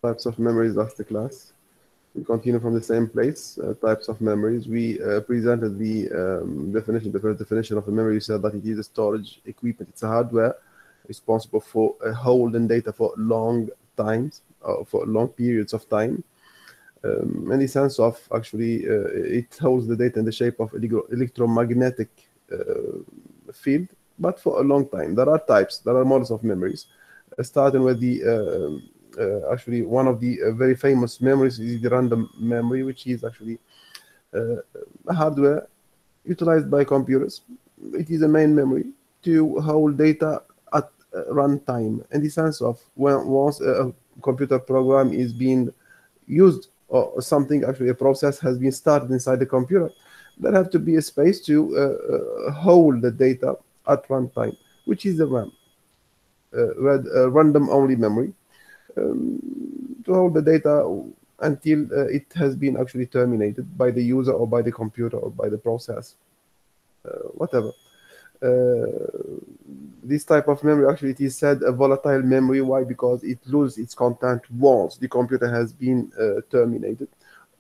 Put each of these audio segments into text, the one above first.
Types of memories, that's the class. We continue from the same place. Types of memories. We presented the definition, the first definition of a memory. We said that it is a storage equipment. It's a hardware responsible for holding data for long times, for long periods of time. In the sense of actually, it holds the data in the shape of electromagnetic field, but for a long time. There are types, there are models of memories, starting with the actually one of the very famous memories is the random memory, which is actually a hardware utilized by computers. It is a main memory to hold data at runtime, in the sense of once a computer program is being used, or something, actually a process has been started inside the computer, there have to be a space to hold the data at runtime, which is the RAM, random only memory, to hold the data until it has been actually terminated by the user or by the computer or by the process, whatever. This type of memory, actually, it is said a volatile memory. Why? Because it loses its content once the computer has been terminated,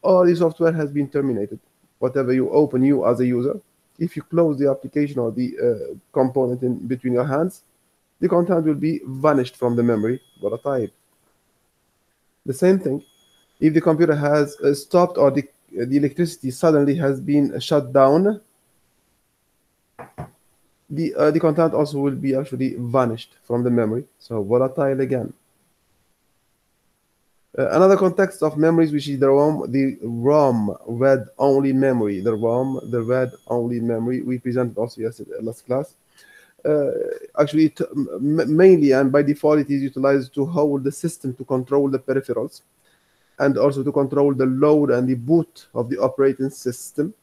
or the software has been terminated. Whatever you open, you as a user, if you close the application or the component in between your hands, the content will be vanished from the memory, volatile. The same thing, if the computer has stopped, or the electricity suddenly has been shut down, the content also will be actually vanished from the memory, so volatile again. Another context of memories, which is the ROM, read-only memory. The ROM, the read-only memory, we presented also yesterday, last class. Actually, mainly and by default, it is utilized to hold the system, to control the peripherals, and also to control the load and the boot of the operating system.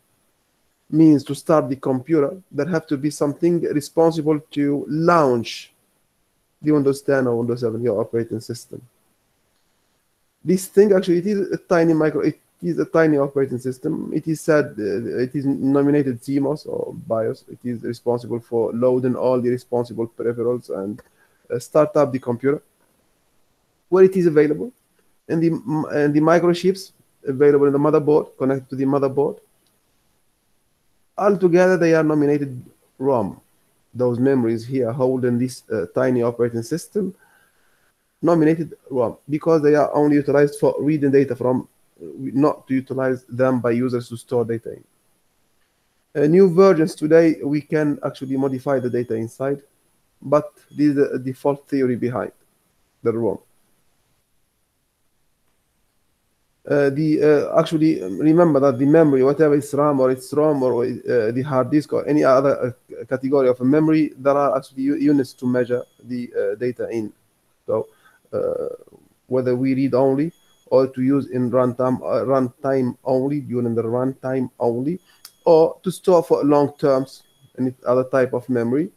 Means to start the computer, there have to be something responsible to launch the Windows 10 or Windows 7, your operating system. This thing, actually, it is a tiny it is a tiny operating system. It is said, it is nominated CMOS or BIOS. It is responsible for loading all the responsible peripherals and start up the computer, where it is available in the microchips available in the motherboard, connected to the motherboard. Altogether, they are nominated ROM. Those memories here holding this tiny operating system, nominated ROM, because they are only utilized for reading data from, not to utilize them by users to store data in. New versions today, we can actually modify the data inside, but this is the default theory behind the ROM. Actually, remember that the memory, whatever it's RAM or it's ROM or the hard disk or any other category of a memory, there are actually units to measure the data in. So whether we read only or to use in runtime only, during the runtime only, or to store for long terms, any other type of memory,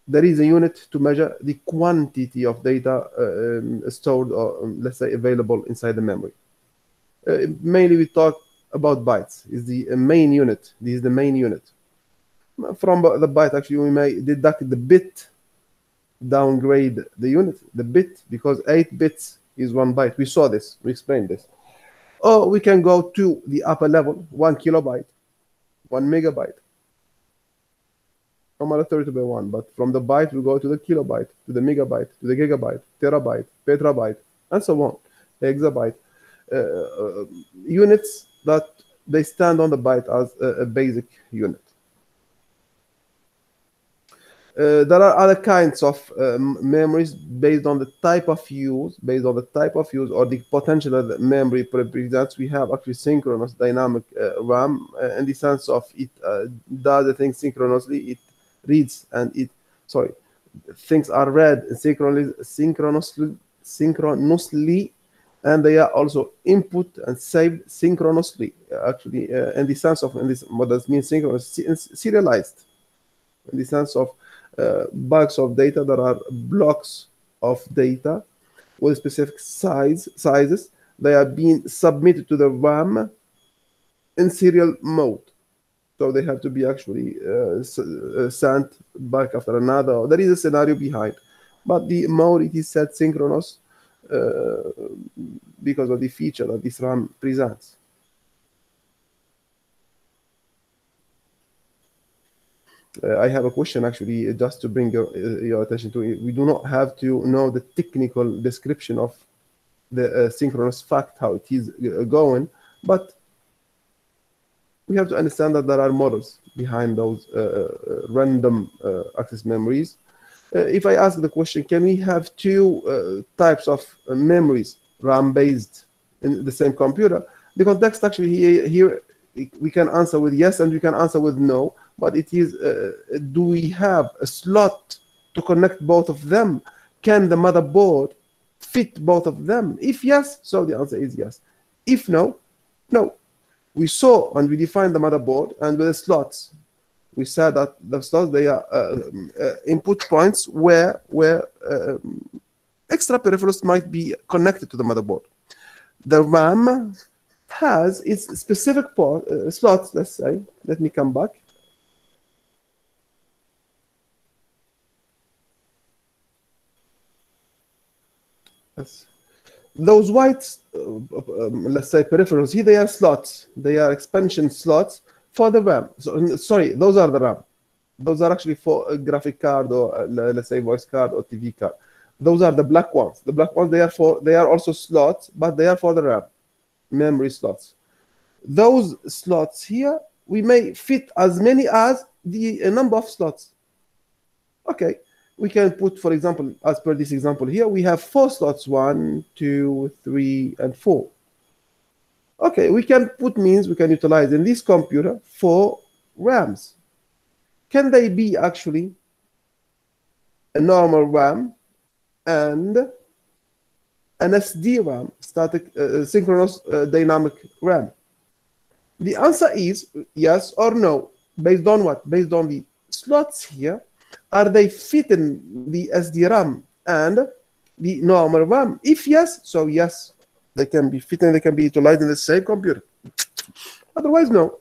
there is a unit to measure the quantity of data stored, or let's say available inside the memory. Mainly we talk about bytes, is the main unit. This is the main unit. From the byte, actually, we may deduct the bit, downgrade the unit, the bit, because 8 bits is 1 byte. We saw this, we explained this. Or we can go to the upper level, 1 kilobyte, 1 megabyte. No matter 32 by 1, but from the byte we go to the kilobyte, to the megabyte, to the gigabyte, terabyte, petabyte, and so on, exabyte. Units that they stand on the byte as a basic unit. There are other kinds of memories based on the type of use, or the potential that the memory represents. We have actually synchronous dynamic RAM, in the sense of it does the thing synchronously. It reads and things are read synchronously, and they are also input and saved synchronously. Actually, in the sense of, what does mean synchronous? Serialized, in the sense of bulks of data. There are blocks of data with specific sizes. They are being submitted to the RAM in serial mode. So they have to be actually sent back after another. There is a scenario behind. but the mode it is set synchronous because of the feature that this RAM presents. I have a question actually, just to bring your attention to it. We do not have to know the technical description of the synchronous fact, how it is going, but we have to understand that there are models behind those random access memories. If I ask the question, can we have two types of memories, RAM-based, in the same computer? The context actually here we can answer with yes and we can answer with no, but it is, do we have a slot to connect both of them? Can the motherboard fit both of them? If yes, so the answer is yes. If no, no. We saw and we defined the motherboard, and with the slots, we said that the slots, they are input points where extra peripherals might be connected to the motherboard. The RAM has its specific slots, let's say. Let me come back. Yes. Those white, let's say, peripherals here, they are slots. They are expansion slots for the RAM. So, sorry, those are the RAM. Those are actually for a graphic card or let's say voice card or TV card. Those are the black ones. The black ones, they are also slots, but they are for the RAM, memory slots. Those slots here, we may fit as many as the number of slots. Okay. We can put, for example, as per this example here, we have 4 slots, 1, 2, 3, and 4. Okay, we can utilize in this computer 4 RAMs. Can they be actually a normal RAM and an SD RAM, static synchronous dynamic RAM? The answer is yes or no. Based on what? Based on the slots here. Are they fitting the SD RAM and the normal RAM? If yes, so yes, they can be fitting, they can be utilized in the same computer. Otherwise, no.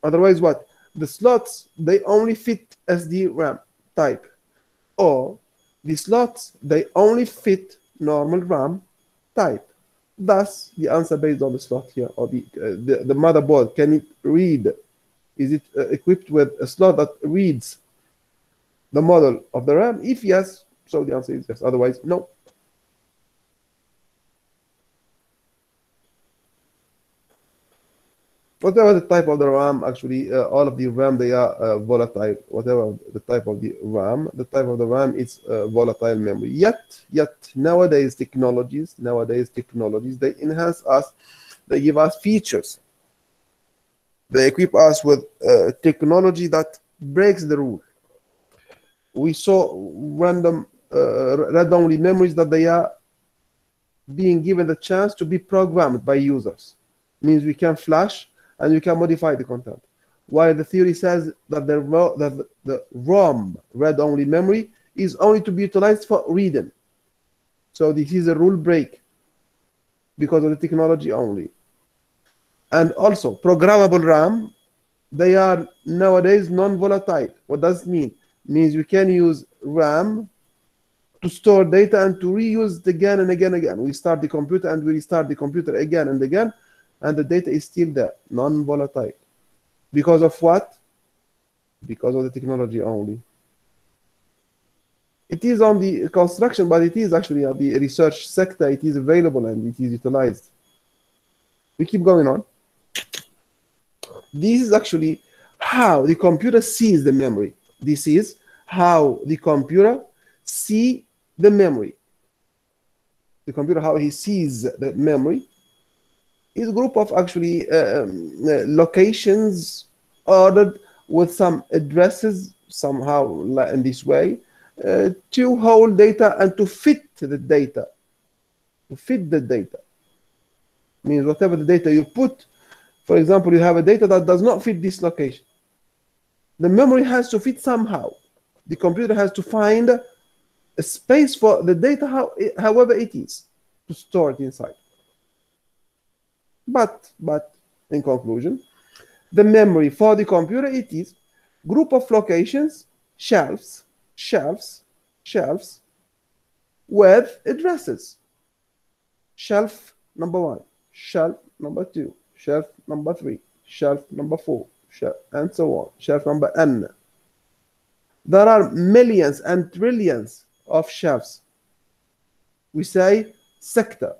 Otherwise, what? The slots, they only fit SD RAM type. Or the slots, they only fit normal RAM type. Thus, the answer based on the slot here, or the motherboard, can it read? Is it equipped with a slot that reads the model of the RAM? If yes, so the answer is yes. Otherwise, no. Whatever the type of the RAM, actually, all of the RAM, they are volatile. Whatever the type of the RAM is volatile memory. Yet, nowadays technologies, they enhance us, they give us features. They equip us with technology that breaks the rule. We saw random read-only memories that they are being given the chance to be programmed by users. Means we can flash and we can modify the content. While the theory says that the ROM, read-only memory, is only to be utilized for reading. So this is a rule break because of the technology only. And also, programmable RAM, they are nowadays non-volatile. What does it mean? Means we can use RAM to store data and to reuse it again and again and again. We start the computer and we restart the computer again and again, and the data is still there, non-volatile. Because of what? Because of the technology only. It is on the construction, but it is actually on the research sector. It is available and it is utilized. We keep going on. This is actually how the computer sees the memory. This is how the computer sees the memory. The computer, how he sees the memory, is a group of actually locations ordered with some addresses somehow in this way to hold data and to fit the data. To fit the data means whatever the data you put. For example, you have a data that does not fit this location. The memory has to fit somehow. The computer has to find a space for the data, however it is, to store it inside. But in conclusion, the memory for the computer, it is group of locations, shelves, with addresses. Shelf number 1, shelf number 2, shelf number 3, shelf number 4, shelf, and so on, shelf number n. There are millions and trillions of shelves. We say sector.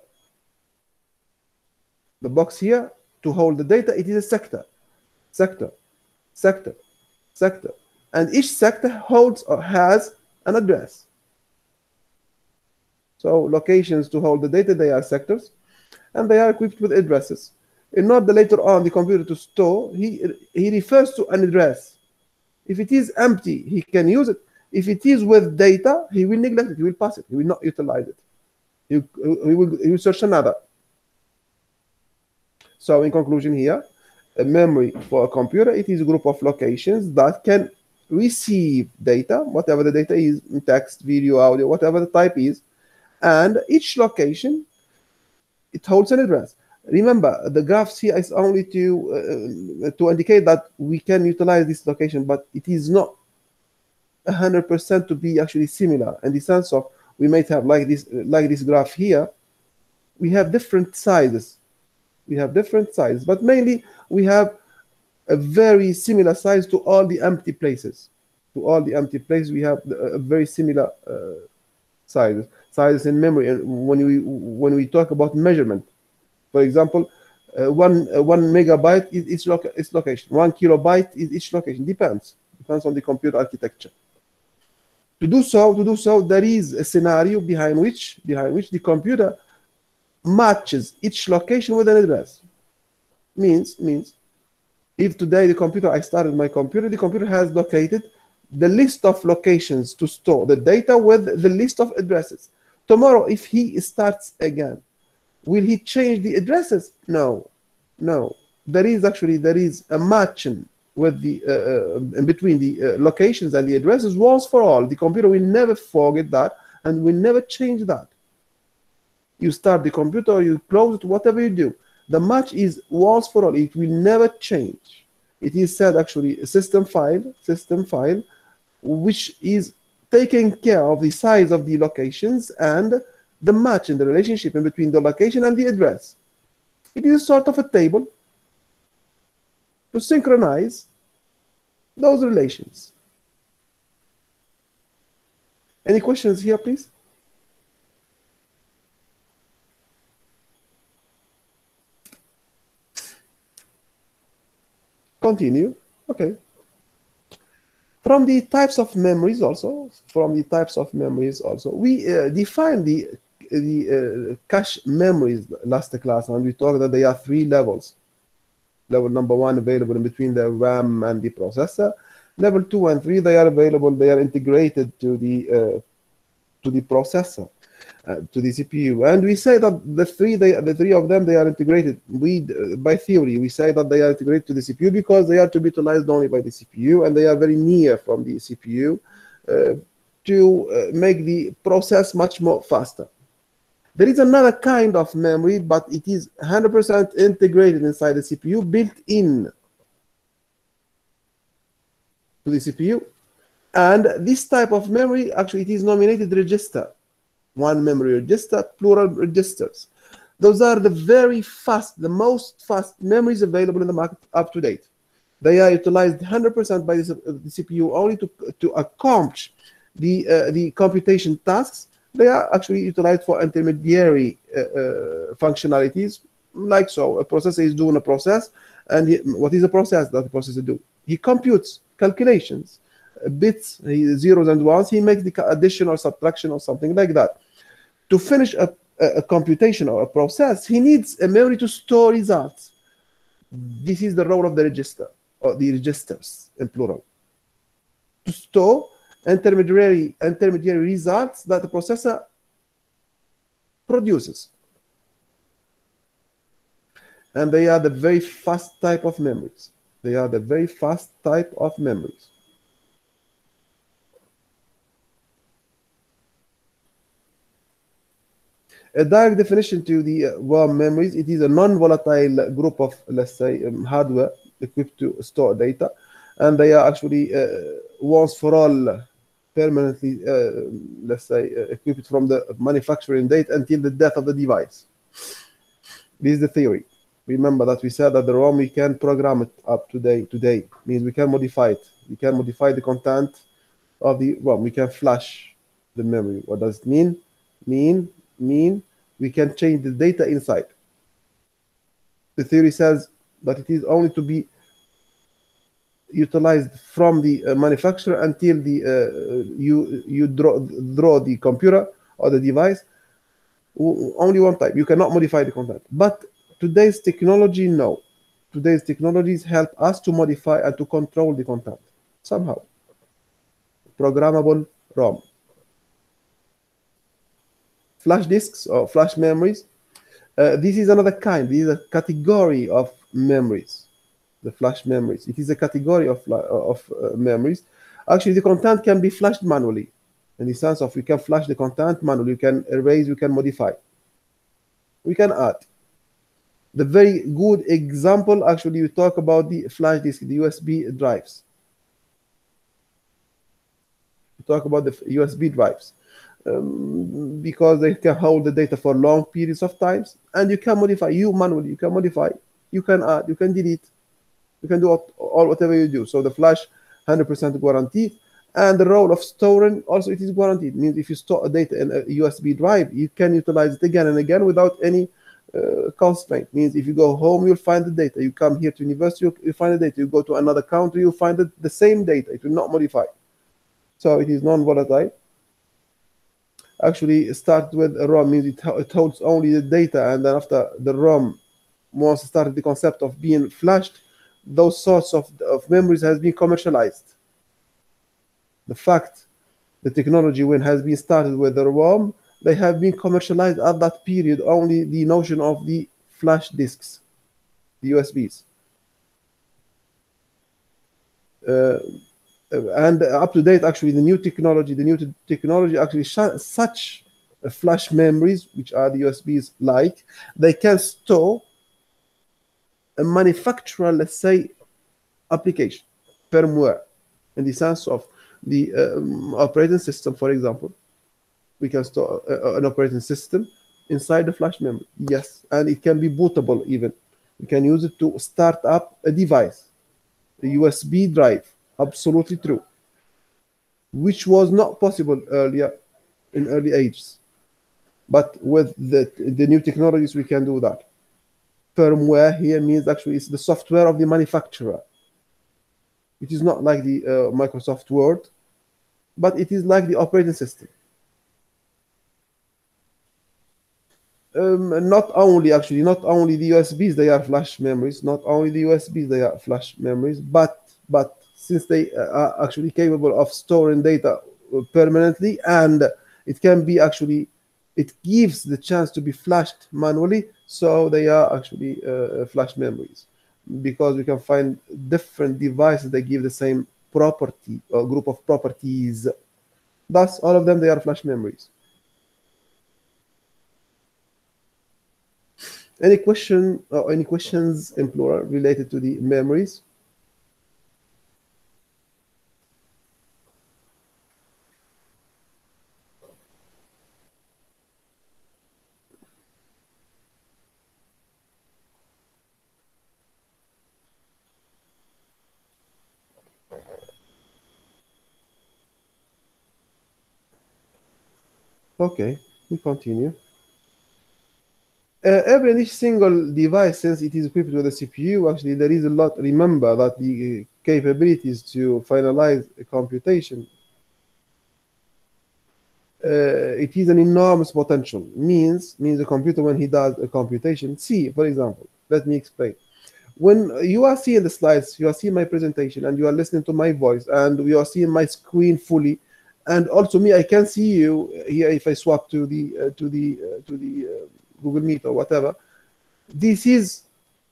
The box here to hold the data, it is a sector, sector, sector, sector, and each sector holds or has an address. So locations to hold the data, they are sectors, and they are equipped with addresses. In order later on the computer to store, he refers to an address. If it is empty, he can use it. If it is with data, he will neglect it, he will pass it, he will not utilize it. He will search another. So in conclusion here, a memory for a computer, it is a group of locations that can receive data, whatever the data is, text, video, audio, whatever the type is, and each location, it holds an address. Remember, the graphs here is only to indicate that we can utilize this location, but it is not 100% to be actually similar in the sense of we might have like this graph here. We have different sizes. We have different sizes, but mainly we have a very similar size to all the empty places. To all the empty places, we have a very similar sizes in memory. And when we talk about measurement, for example, 1 megabyte is its location. 1 kilobyte is each location. Depends on the computer architecture. To do so, there is a scenario behind which the computer matches each location with an address. Means if today I started my computer, the computer has located the list of locations to store the data with the list of addresses. Tomorrow, if he starts again, will he change the addresses? No. There is a matching with the in between the locations and the addresses once for all. The computer will never forget that and will never change that. You start the computer, you close it, whatever you do, the match is once for all. It will never change. It is said actually a system file, which is taking care of the size of the locations and the match in the relationship in between the location and the address. It is sort of a table to synchronize those relations. Any questions here, please? Continue. Okay. From the types of memories also, we define the cache memories last class, and we talked that there are 3 levels. Level number 1 available in between the RAM and the processor. Level 2 and 3, they are available, they are integrated to the processor, to the CPU. And we say that the three of them, they are integrated. By theory, we say that they are integrated to the CPU because they are to be utilized only by the CPU, and they are very near from the CPU to make the process much more faster. There is another kind of memory, but it is 100% integrated inside the CPU, built in to the CPU. And this type of memory, actually, it is nominated register. One memory register, plural registers. Those are the the most fast memories available in the market up to date. They are utilized 100% by the CPU only to accomplish the computation tasks. They are actually utilized for intermediary functionalities, like so. A processor is doing a process, and what is a process that the processor do? He computes calculations, bits, zeros and ones. He makes the addition or subtraction or something like that. To finish a computation or a process, he needs a memory to store results. This is the role of the register, or the registers in plural, to store intermediary results that the processor produces. And they are the very fast type of memories. A direct definition to the WAM memories, it is a non-volatile group of, let's say, hardware equipped to store data, and they are actually once for all permanently, let's say, equipped from the manufacturing date until the death of the device. This is the theory. Remember that we said that the ROM, we can program it up today means we can modify it. We can modify the content of the ROM. We can flash the memory. What does it mean? Mean we can change the data inside. The theory says that it is only to be utilized from the manufacturer until the you draw the computer or the device only one time. You cannot modify the content. But today's technology, no. Today's technologies help us to modify and to control the content somehow. Programmable ROM. Flash disks or flash memories. This is another kind. This is a category of memories. The flash memories. It is a category of memories. Actually, the content can be flashed manually, in the sense of we can flash the content manually. You can erase, you can modify, we can add. The very good example, actually, you talk about the flash disk, the USB drives. You talk about the USB drives because they can hold the data for long periods of times, and you can modify. You manually, you can modify, you can add, you can delete. You can do all whatever you do. So the flash 100% guaranteed, and the role of storing also it is guaranteed. It means if you store data in a USB drive, you can utilize it again and again without any constraint. It means if you go home, you'll find the data. You come here to university, you find the data. You go to another country, you find the same data. It will not modify. So it is non-volatile. Actually, start with a ROM means it holds only the data, and then after the ROM once started the concept of being flashed, those sorts of memories has been commercialized. The fact the technology when has been started with the ROM, they have been commercialized at that period, only the notion of the flash disks, the USBs. And up to date, actually, the new technology actually such flash memories, which are the USBs like, they can store a manufacturer, let's say, application, firmware, in the sense of the operating system, for example. We can store an operating system inside the flash memory. Yes, and it can be bootable even. You can use it to start up a device, a USB drive. Absolutely true. Which was not possible earlier, in early ages. But with the new technologies, we can do that. Firmware here means actually it's the software of the manufacturer. It is not like the Microsoft Word, but it is like the operating system. Not only the USBs, they are flash memories. Not only the USBs, they are flash memories, but since they are actually capable of storing data permanently, and it can be actually, it gives the chance to be flashed manually, so they are actually flash memories, because we can find different devices that give the same property or group of properties. Thus, all of them, they are flash memories. Any question or any questions in plural related to the memories? Okay, we continue. Every and each single device, since it is equipped with a CPU, actually there is a lot. Remember that the capabilities to finalize a computation, it is an enormous potential. Means the computer, when he does a computation. See, for example, let me explain. When you are seeing the slides, you are seeing my presentation, and you are listening to my voice, and you are seeing my screen fully, and also me, I can see you here if I swap to the Google Meet or whatever. This is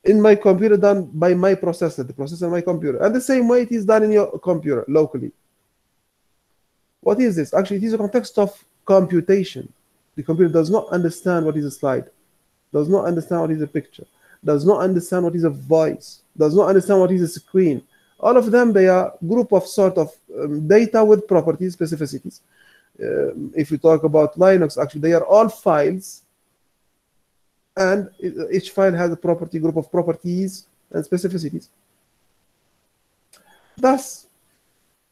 in my computer, done by my processor, the processor of my computer, and the same way it is done in your computer locally. What is this? Actually, it is a context of computation. The computer does not understand what is a slide, does not understand what is a picture, does not understand what is a voice, does not understand what is a screen. All of them, they are group of sort of data with properties, specificities. If we talk about Linux, actually, they are all files, and each file has a property, group of properties and specificities. Thus,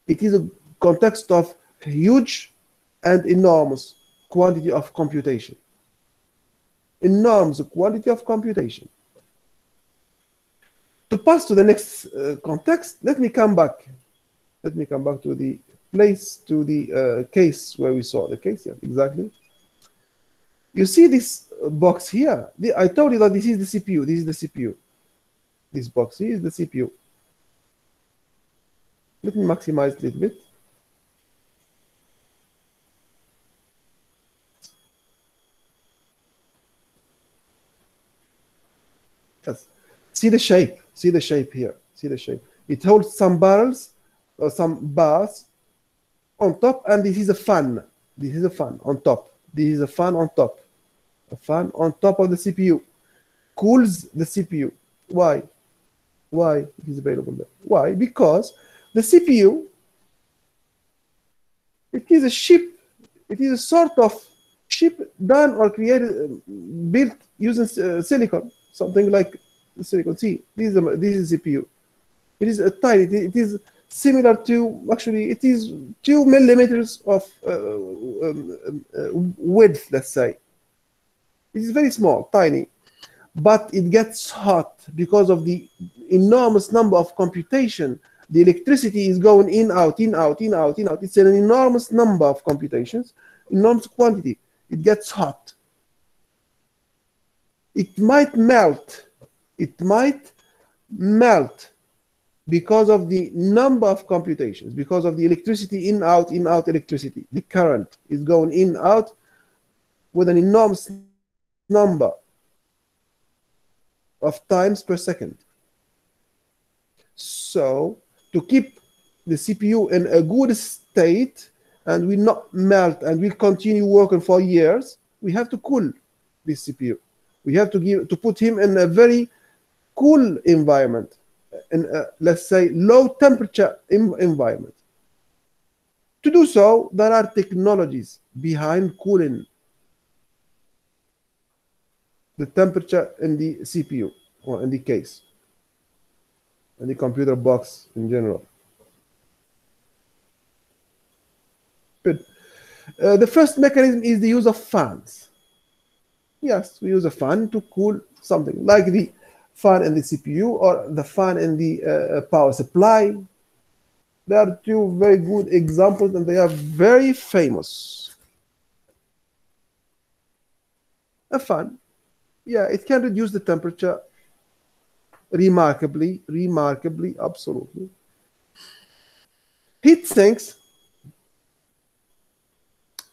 it is a context of huge and enormous quantity of computation. Enormous quantity of computation. To pass to the next context, let me come back. Let me come back to the place, to the case where we saw the case. Yeah, exactly. You see this box here. I told you that this is the CPU. This is the CPU. This box here is the CPU. Let me maximize it a little bit. Yes. See the shape. See the shape here. See the shape. It holds some barrels or some bars on top, and this is a fan. This is a fan on top. This is a fan on top. A fan on top of the CPU. Cools the CPU. Why? Why it is available there? Why? Because the CPU, it is a chip. It is a sort of chip done or created, built using silicon, something like silicon. See, this is CPU. It is a tiny. It is similar to, actually, it is 2 millimeters of width, let's say. It is very small, tiny, but it gets hot because of the enormous number of computation. The electricity is going in, out, in, out, in, out, in, out. It's an enormous number of computations, enormous quantity. It gets hot. It might melt. It might melt because of the number of computations, because of the electricity in, out electricity. The current is going in, out with an enormous number of times per second. So to keep the CPU in a good state and will not melt and will continue working for years, we have to cool this CPU. We have to put him in a very cool environment, in a, let's say, low temperature environment. To do so, there are technologies behind cooling the temperature in the CPU or in the case, in the computer box in general. Good. The first mechanism is the use of fans. Yes, we use a fan to cool something, like the fan in the CPU or the fan in the power supply. There are two very good examples, and they are very famous. A fan, yeah, it can reduce the temperature remarkably, absolutely. Heat sinks.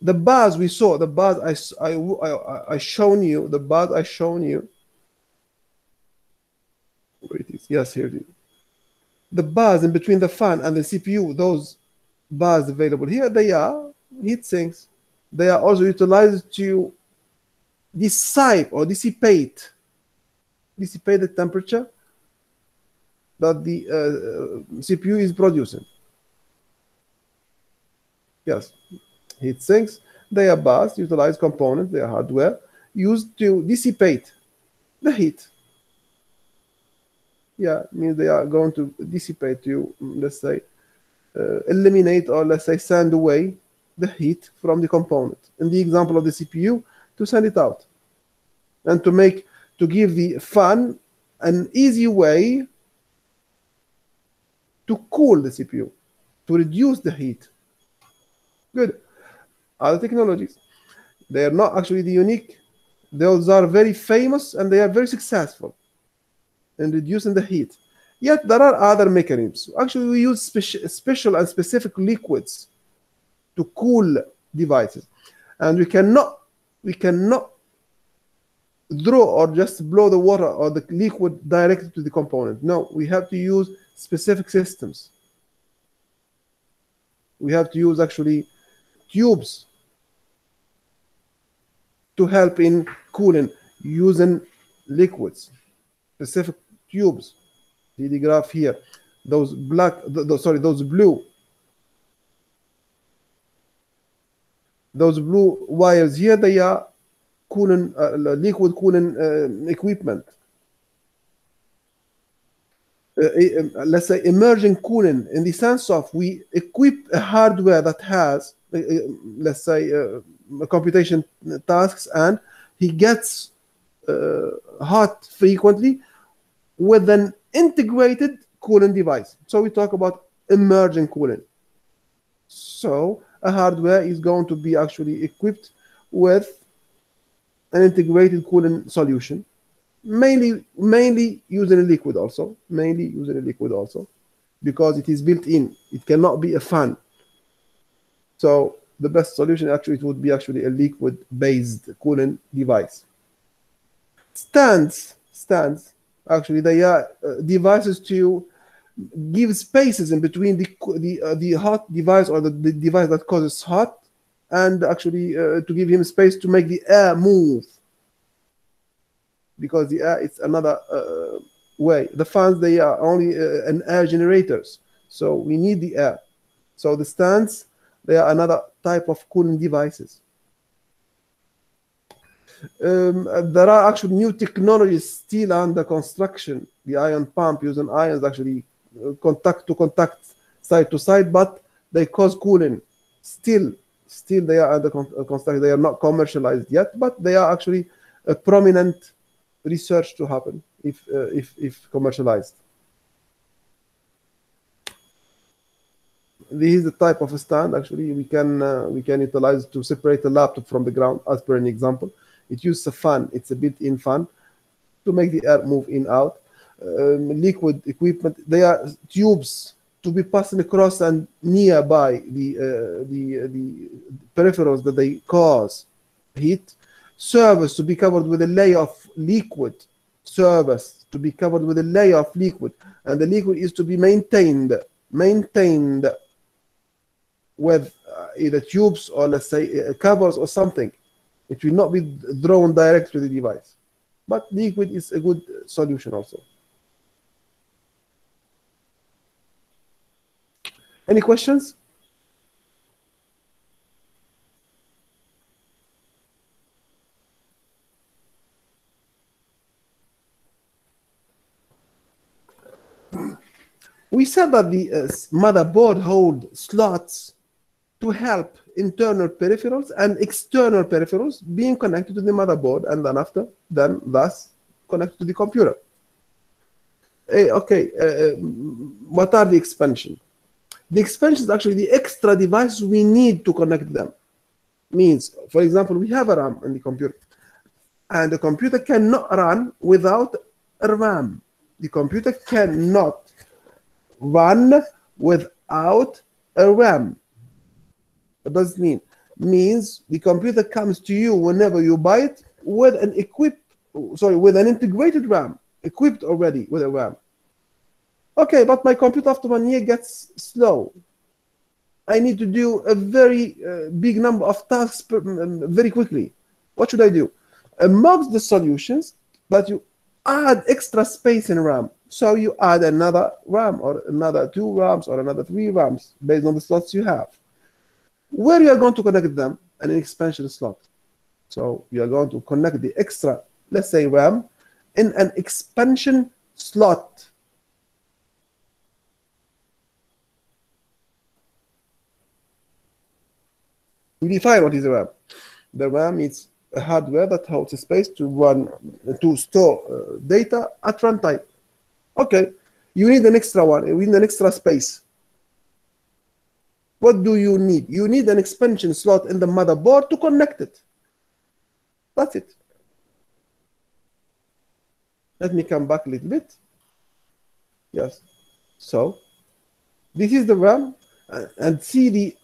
The bars we saw, the bars I shown you, the bars I shown you. Where it is? Yes, here it is. The bars in between the fan and the CPU, those bars available here, they are heat sinks. They are also utilized to dissipate the temperature that the CPU is producing. Yes, heat sinks, they are bars, utilized components, they are hardware used to dissipate the heat. Yeah, means they are going to dissipate, to, let's say, eliminate, or let's say send away the heat from the component. In the example of the CPU, to send it out, and to give the fan an easy way to cool the CPU, to reduce the heat. Good. Other technologies, they are not actually the unique. Those are very famous and they are very successful in reducing the heat. Yet there are other mechanisms. Actually, we use special and specific liquids to cool devices, and we cannot draw or just blow the water or the liquid directly to the component. No, we have to use specific systems. We have to use actually tubes to help in cooling using liquids, specific tubes. See the graph here. those black, sorry, those blue wires here, they are cooling, liquid cooling equipment. Let's say immersion cooling, in the sense of we equip a hardware that has, let's say, computation tasks, and he gets hot frequently with an integrated cooling device. So we talk about immersion cooling. So a hardware is going to be actually equipped with an integrated cooling solution, mainly using a liquid also, because it is built in. It cannot be a fan. So the best solution actually, it would be actually a liquid-based cooling device. Stands, actually, they are devices to give spaces in between the hot device, or the device that causes hot, and actually to give him space to make the air move, because the air is another way. The fans, they are only an air generators, so we need the air. So the stands, they are another type of cooling devices. There are actually new technologies still under construction. The ion pump, using ions actually contact to contact, side to side, but they cause cooling. Still they are under construction. They are not commercialized yet, but they are actually a prominent research to happen if commercialized. This is the type of a stand actually we can utilize to separate a laptop from the ground, as per an example. It uses a fan. It's a built-in fan to make the air move in out. Liquid equipment, they are tubes to be passing across and nearby the peripherals that they cause heat. Surface to be covered with a layer of liquid. Surface to be covered with a layer of liquid, and the liquid is to be maintained with either tubes or, let's say, covers or something. It will not be drawn direct to the device, but liquid is a good solution also. Any questions? We said that the motherboard hold slots to help internal peripherals and external peripherals being connected to the motherboard, and then thus connected to the computer. Okay, what are the expansion? The expansion is actually the extra device we need to connect them. Means, for example, we have a RAM in the computer, and the computer cannot run without a RAM. The computer cannot run without a RAM. What does it mean? Means the computer comes to you whenever you buy it with an integrated RAM, equipped already with a RAM. Okay, but my computer after 1 year gets slow. I need to do a very big number of tasks very quickly. What should I do? Amongst the solutions, but you add extra space in RAM. So you add another RAM, or another 2 RAMs, or another 3 RAMs, based on the slots you have. Where you are going to connect them? An expansion slot. So you are going to connect the extra, let's say, RAM in an expansion slot. We define what is a RAM. The RAM is a hardware that holds a space to store data at runtime. Okay, you need an extra one. You need an extra space. What do you need? You need an expansion slot in the motherboard to connect it. That's it. Let me come back a little bit. Yes. So this is the RAM, and see the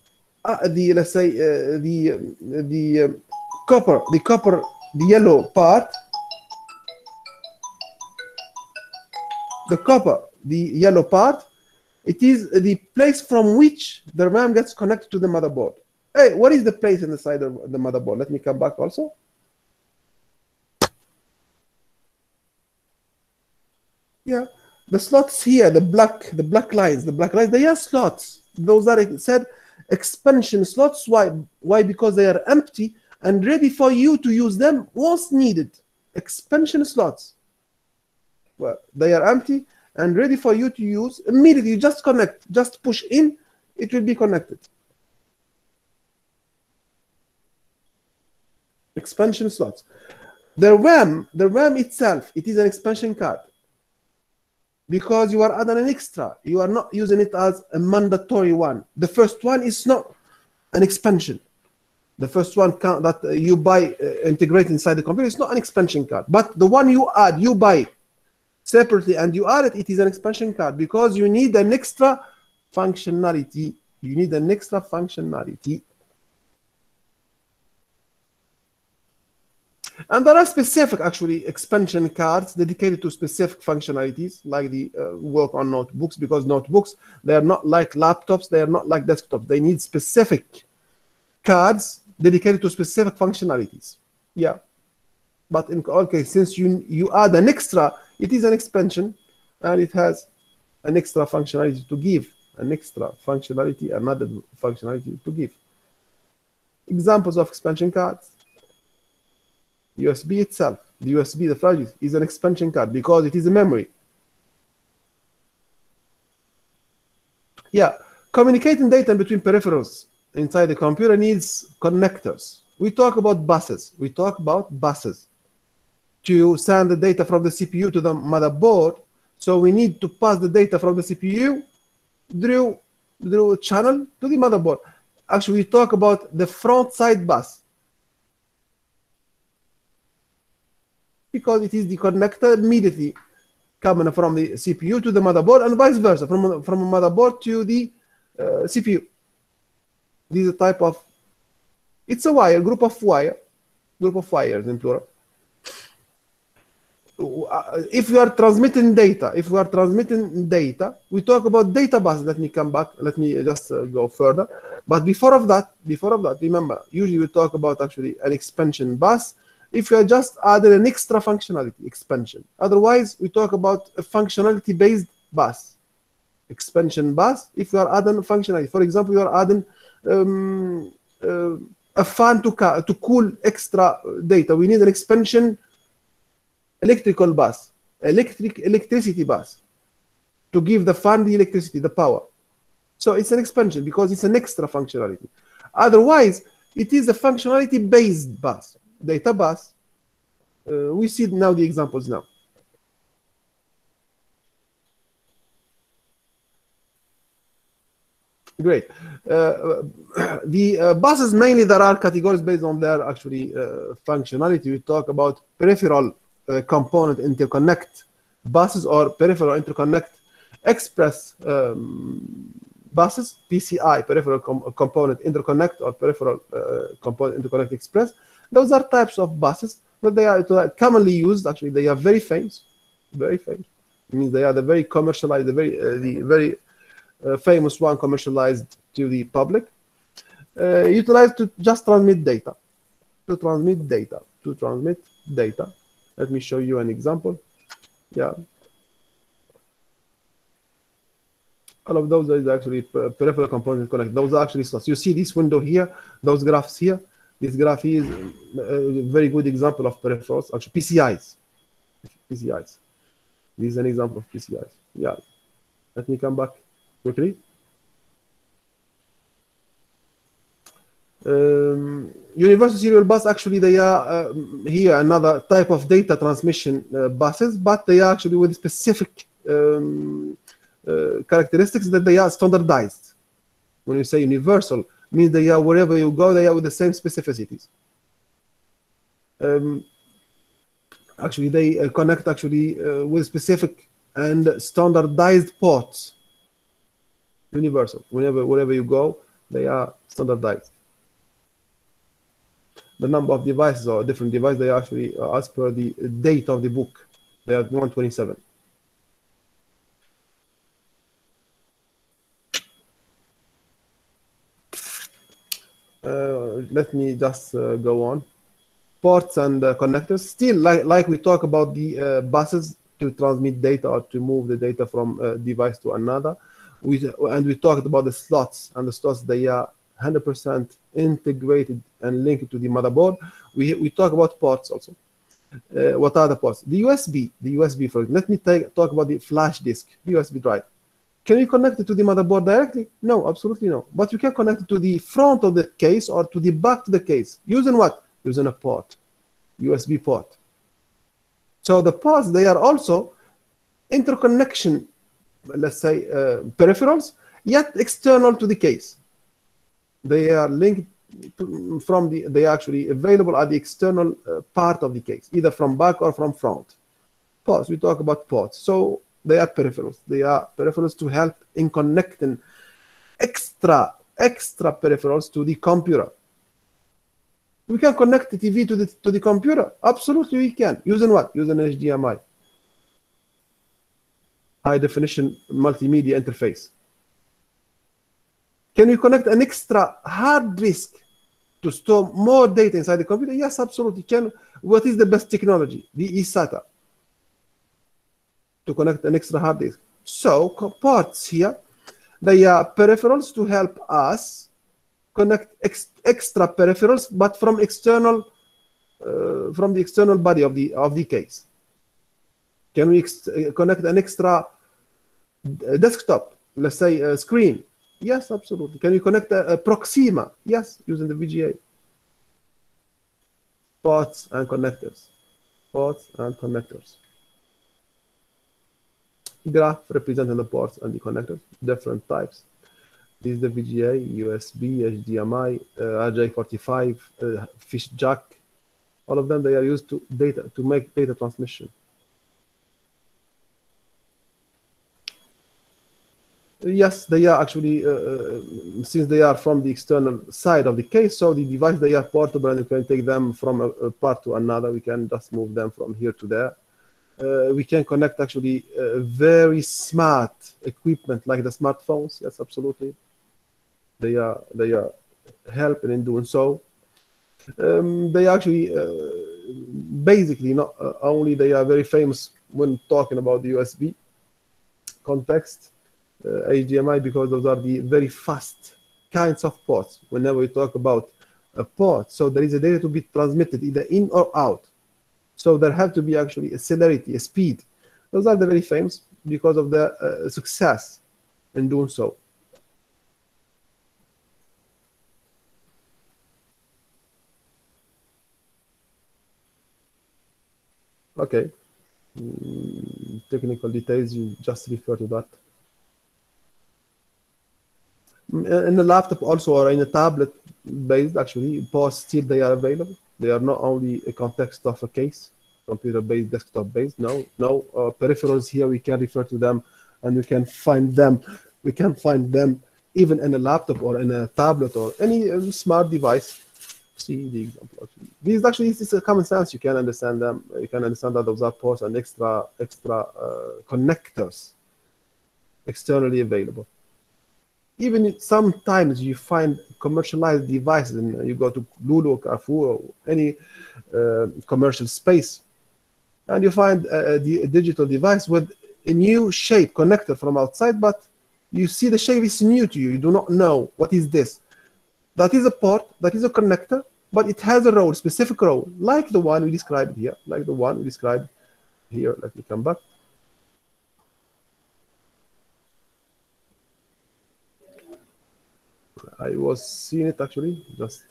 let's say the yellow part. The yellow part, it is the place from which the RAM gets connected to the motherboard. Hey, what is the place inside of the motherboard? Let me come back also. Yeah, The slots here, the black lines, they are slots. Those are said expansion slots. Why? Because they are empty and ready for you to use them once needed. Expansion slots. Well, they are empty and ready for you to use immediately. You just connect, just push in, it will be connected. Expansion slots. The RAM itself, it is an expansion card because you are adding an extra. You are not using it as a mandatory one. The first one is not an expansion. The first one that you buy integrate inside the computer is not an expansion card. But the one you add, you buy separately and you add it, it is an expansion card because you need an extra functionality. You need an extra functionality. And there are specific, actually, expansion cards dedicated to specific functionalities, like the work on notebooks, because notebooks, they are not like laptops, they are not like desktops. They need specific cards dedicated to specific functionalities. Yeah. But in all cases, since you add an extra, it is an expansion, and it has an extra functionality to give, an extra functionality, another functionality to give. Examples of expansion cards. USB itself, the USB, the flash disk, is an expansion card because it is a memory. Yeah, communicating data between peripherals inside the computer needs connectors. We talk about buses. We talk about buses to send the data from the CPU to the motherboard. So we need to pass the data from the CPU through a channel to the motherboard. Actually, we talk about the front side bus, because it is the connector immediately coming from the CPU to the motherboard and vice versa, from a motherboard to the CPU. This is a type of, it's a wire, group of wires in plural. If we are transmitting data, we talk about data bus. Let me come back. Let me just go further. But before that, remember, usually we talk about actually an expansion bus. If you are just adding an extra functionality, expansion. Otherwise, we talk about a functionality-based bus. Expansion bus, if you are adding functionality. For example, you are adding a fan to cool extra data. We need an expansion electrical bus, electricity bus, to give the fan the electricity, the power. So it's an expansion because it's an extra functionality. Otherwise, it is a functionality-based bus. Data bus. We see now the examples now. Great. The buses, mainly there are categories based on their actually functionality. We talk about peripheral component interconnect buses or peripheral interconnect express buses, PCI, peripheral component interconnect, or peripheral component interconnect express. Those are types of buses, but they are commonly used. Actually, they are very famous. Very famous. It means they are the very commercialized, the very famous one commercialized to the public. Utilized to just transmit data. To transmit data. Let me show you an example. Yeah. All of those is actually peripheral component connect. Those are actually slots. You see this window here, those graphs here. This graph is a very good example of peripherals, actually PCIs. This is an example of PCIs. Yeah. Let me come back quickly. Universal serial bus, actually, they are here another type of data transmission buses, but they are actually with specific characteristics that they are standardized. When you say universal, means they are wherever you go, they are with the same specificities. Actually, they connect actually with specific and standardized ports. Universal. Wherever you go, they are standardized. The number of devices or different devices, they are actually as per the date of the book. They are 127. Let me just go on. Ports and connectors. Still, like we talk about the buses to transmit data or to move the data from a device to another. And we talked about the slots, and the slots, they are 100% integrated and linked to the motherboard. We talk about ports also. What are the ports? The USB, for example. Let me talk about the flash disk, the USB drive. Can you connect it to the motherboard directly? No, absolutely no. But you can connect it to the front of the case or to the back of the case. Using what? Using a port, USB port. So the ports, they are also interconnection, let's say, peripherals, yet external to the case. They are linked from they are actually available at the external part of the case, either from back or from front. Ports, we talk about ports. So they are peripherals. They are peripherals to help in connecting extra peripherals to the computer. We can connect the TV to the computer. Absolutely, we can. Using what? Using HDMI, high definition multimedia interface. Can we connect an extra hard disk to store more data inside the computer? Yes, absolutely. What is the best technology? The eSATA, to connect an extra hard disk. So ports here, they are peripherals to help us connect extra peripherals, but from external, from the external body of the case. Can we connect an extra desktop, let's say a screen? Yes, absolutely. Can you connect a Proxima? Yes, using the VGA. Ports and connectors. Ports and connectors. Graph representing the ports and the connectors, different types. This is the VGA, USB, HDMI, RJ45, fish jack. All of them, they are used to make data transmission. Yes, they are actually, since they are from the external side of the case, so the device, they are portable and you can take them from a part to another. We can just move them from here to there. We can connect actually very smart equipment like the smartphones. Yes, absolutely. They are helping in doing so. They actually basically not only they are very famous when talking about the USB context, HDMI, because those are the very fast kinds of ports. Whenever we talk about a port, so there is a data to be transmitted either in or out. So there have to be actually a celerity, a speed. Those are the very famous because of the success in doing so. Okay. Technical details, you just refer to that. In a laptop also, or in a tablet based, actually, ports still they are available. They are not only a context of a case, computer-based, desktop-based. No, peripherals here, we can refer to them and we can find them. We can find them even in a laptop or in a tablet or any smart device. See the example. These actually, it's a common sense. You can understand them. You can understand that those are ports and extra connectors externally available. Even sometimes you find commercialized devices, and you go to Lulu, Carrefour, or any commercial space, and you find a digital device with a new shape connector from outside, but you see the shape is new to you. You do not know what is this. That is a port, that is a connector, but it has a role, specific role, like the one we described here, like the one we described here. Let me come back. I was seeing it actually, just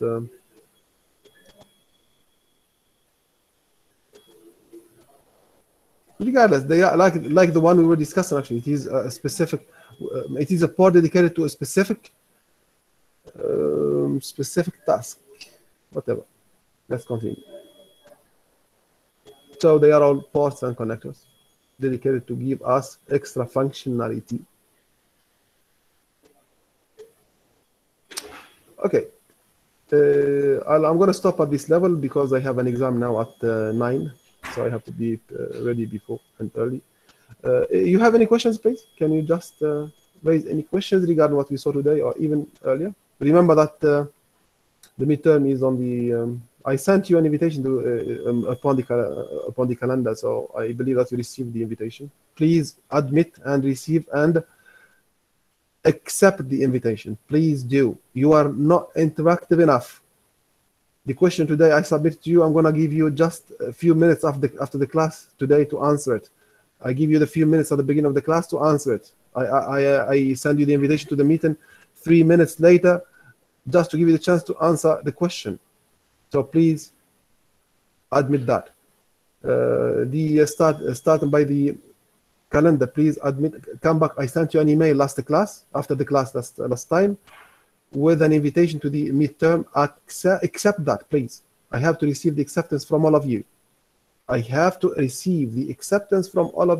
regardless, they are like the one we were discussing actually. It is a specific, it is a port dedicated to a specific task, whatever. Let's continue. So they are all ports and connectors dedicated to give us extra functionality. Okay, I'm going to stop at this level because I have an exam now at 9, so I have to be ready before and early. You have any questions, please? Can you just raise any questions regarding what we saw today or even earlier? Remember that the midterm is on the I sent you an invitation to upon the calendar, so I believe that you received the invitation. Please admit and receive and accept the invitation. Please do. You are not interactive enough. The question today I submit to you, I'm gonna give you just a few minutes after the class today to answer it. I give you the few minutes at the beginning of the class to answer it. I send you the invitation to the meeting 3 minutes later, just to give you the chance to answer the question. So please admit that. Starting by the calendar, please admit, come back. I sent you an email after the class last time with an invitation to the midterm. Accept that, please. I have to receive the acceptance from all of you. I have to receive the acceptance from all of you.